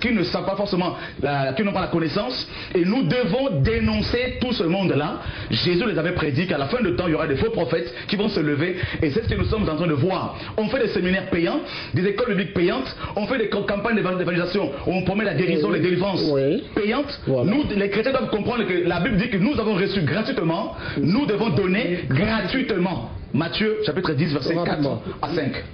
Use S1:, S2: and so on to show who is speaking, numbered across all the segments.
S1: qui ne savent pas forcément, qui n'ont pas la connaissance. Et nous devons dénoncer tout ce monde-là. Jésus les avait prédit qu'à la fin de temps, il y aura des faux prophètes qui vont se lever. Et c'est ce que nous sommes en train de voir. On fait des séminaires payants, des écoles bibliques payantes, on fait des campagnes d'évangélisation où on promet la guérison, les délivrances payantes.
S2: Voilà.
S1: Nous, les chrétiens, doivent comprendre que la Bible dit que nous avons reçu gratuitement, nous devons donner gratuitement. Matthieu chapitre 10 verset 4 à 5.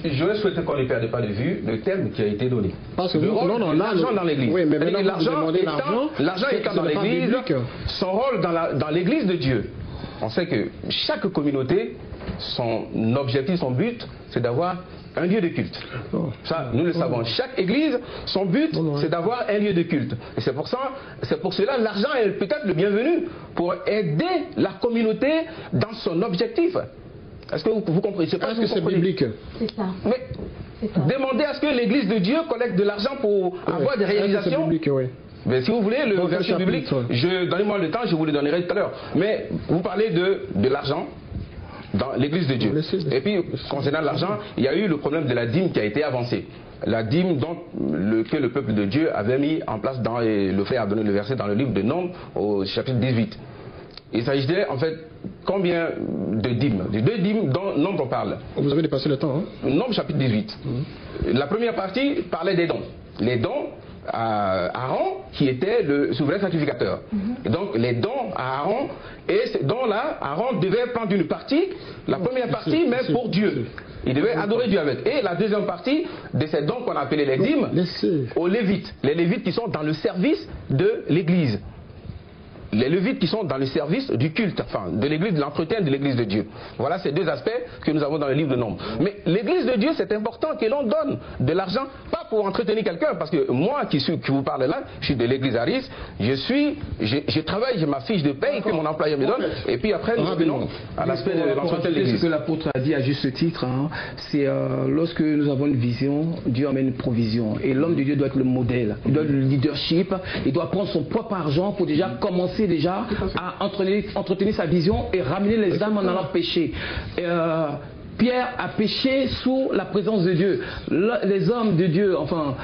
S3: Je souhaitais qu'on ne perde pas de vue le terme qui a été donné.
S2: Parce que l'argent
S3: dans l'église.
S2: Oui, mais
S3: l'argent étant dans l'église, son rôle dans l'église de Dieu. On sait que chaque communauté, son objectif, son but, c'est d'avoir un lieu de culte. Ça, nous le savons. Chaque église, son but, c'est d'avoir un lieu de culte. Et c'est pour cela, l'argent est peut-être le bienvenu pour aider la communauté dans son objectif. Est-ce que vous comprenez?
S2: Est-ce que c'est biblique?
S4: C'est ça.
S3: Mais demandez à ce que l'église de Dieu collecte de l'argent pour avoir des réalisations.
S2: C'est biblique, oui.
S3: Mais si vous voulez, le verset biblique, donnez-moi le temps, je vous le donnerai tout à l'heure. Mais vous parlez de l'argent dans l'église de Dieu. Et puis, concernant l'argent, il y a eu le problème de la dîme qui a été avancée. La dîme que le peuple de Dieu avait mis en place, le frère a donné le verset dans le livre de Nombres au chapitre 18. Il s'agissait en fait combien de dîmes? De 2 dîmes dont Nombre parle.
S2: Vous avez dépassé le temps, hein?
S3: Nombre chapitre 18. La première partie parlait des dons. Les dons à Aaron qui était le souverain sacrificateur. Et donc les dons à Aaron, et ces dons-là, Aaron devait prendre une partie, la première partie, mais pour Dieu. Il devait adorer Dieu avec. Et la deuxième partie de ces dons qu'on appelait les dîmes, aux Lévites. Les Lévites qui sont dans le service de l'Église. Les Lévites qui sont dans le service du culte, enfin de l'église, de l'entretien de l'église de Dieu. Voilà ces 2 aspects que nous avons dans le livre de Nombres. Mais l'église de Dieu, c'est important que l'on donne de l'argent, pas pour entretenir quelqu'un, parce que moi qui vous parle là, je suis de l'église Aris, je travaille, j'ai ma fiche de paye que mon employeur me donne, et puis après nous revenons à l'aspect de l'entretien de l'église.
S5: Ce que l'apôtre a dit à juste titre, hein, c'est lorsque nous avons une vision, Dieu amène une provision. Et l'homme de Dieu doit être le modèle, il doit être le leadership, il doit prendre son propre argent pour déjà commencer à entretenir sa vision et ramener les âmes en allant pécher. Pierre a péché sous la présence de Dieu. Les hommes de Dieu, enfin,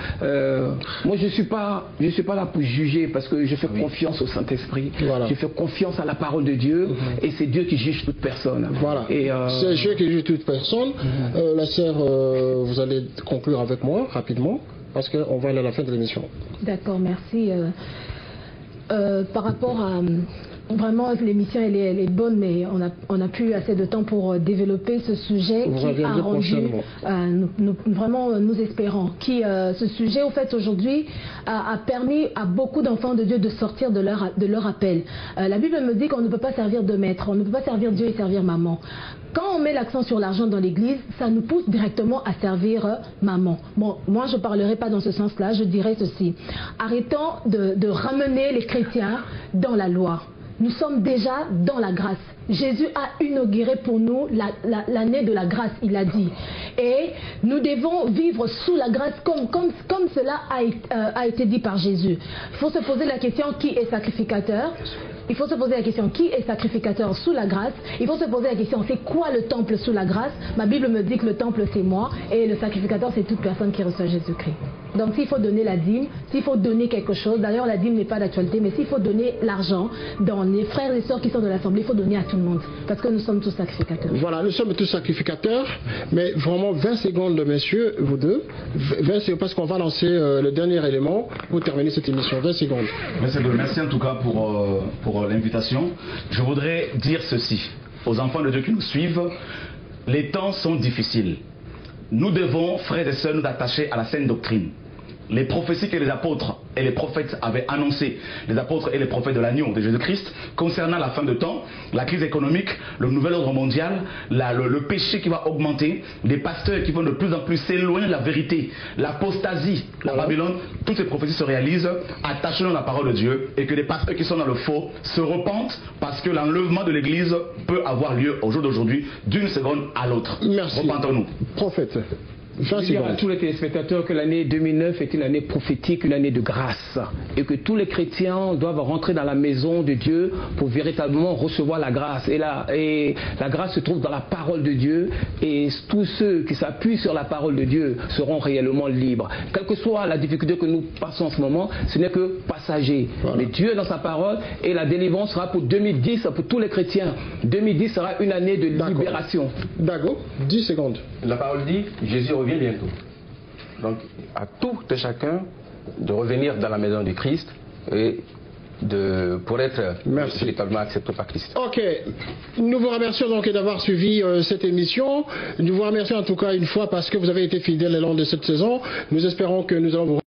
S5: moi je suis pas là pour juger parce que je fais confiance au Saint-Esprit. Voilà. Je fais confiance à la parole de Dieu et c'est Dieu qui juge toute personne. Voilà.
S2: C'est Dieu qui juge toute personne. La sœur, vous allez conclure avec moi rapidement parce qu'on va aller à la fin de l'émission.
S4: D'accord, merci. Par rapport à... Vraiment, l'émission, elle est bonne, mais on n'a plus assez de temps pour développer ce sujet qui a rendu, vraiment, nous espérons, ce sujet, au fait, aujourd'hui, a permis à beaucoup d'enfants de Dieu de sortir de leur appel. La Bible me dit qu'on ne peut pas servir de maître, on ne peut pas servir Dieu et servir maman. Quand on met l'accent sur l'argent dans l'église, ça nous pousse directement à servir maman. Bon, moi je ne parlerai pas dans ce sens-là, je dirais ceci. Arrêtons de ramener les chrétiens dans la loi. Nous sommes déjà dans la grâce. Jésus a inauguré pour nous l'année de la grâce, il a dit. Et nous devons vivre sous la grâce comme cela a été dit par Jésus. Il faut se poser la question, qui est sacrificateur ? Il faut se poser la question, qui est sacrificateur sous la grâce? Il faut se poser la question, c'est quoi le temple sous la grâce? Ma Bible me dit que le temple c'est moi et le sacrificateur c'est toute personne qui reçoit Jésus-Christ. Donc s'il faut donner la dîme, s'il faut donner quelque chose, d'ailleurs la dîme n'est pas d'actualité, mais s'il faut donner l'argent dans les frères et sœurs qui sont de l'Assemblée, il faut donner à tout le monde, parce que nous sommes tous sacrificateurs.
S2: Voilà, nous sommes tous sacrificateurs, mais vraiment 20 secondes, messieurs, vous deux, 20 secondes, parce qu'on va lancer le dernier élément pour terminer cette émission. 20 secondes.
S1: Merci en tout cas pour l'invitation. Je voudrais dire ceci aux enfants de Dieu qui nous suivent. Les temps sont difficiles. Nous devons, frères et sœurs, nous attacher à la saine doctrine. Les prophéties que les apôtres et les prophètes avaient annoncées, les apôtres et les prophètes de l'agneau de Jésus-Christ, concernant la fin de temps, la crise économique, le nouvel ordre mondial, le péché qui va augmenter, des pasteurs qui vont de plus en plus s'éloigner de la vérité, l'apostasie, la Babylone, toutes ces prophéties se réalisent. Attachons-nous à la parole de Dieu et que les pasteurs qui sont dans le faux se repentent, parce que l'enlèvement de l'Église peut avoir lieu au jour d'aujourd'hui d'une seconde à l'autre.
S2: Merci.
S1: Repentons-nous.
S2: Prophète. 20
S5: dire à tous les téléspectateurs que l'année 2009 est une année prophétique, une année de grâce. Et que tous les chrétiens doivent rentrer dans la maison de Dieu pour véritablement recevoir la grâce. Et la grâce se trouve dans la parole de Dieu. Et tous ceux qui s'appuient sur la parole de Dieu seront réellement libres. Quelle que soit la difficulté que nous passons en ce moment, ce n'est que passager. Voilà. Mais Dieu est dans sa parole et la délivrance sera pour 2010, pour tous les chrétiens. 2010 sera une année de libération.
S2: Dago, 10 secondes.
S3: La parole dit, Jésus revient bientôt. Donc, à tout et chacun de revenir dans la maison du Christ et pour être véritablement accepté par Christ.
S2: Ok. Nous vous remercions donc d'avoir suivi cette émission. Nous vous remercions en tout cas une fois parce que vous avez été fidèles le long de cette saison. Nous espérons que nous allons vous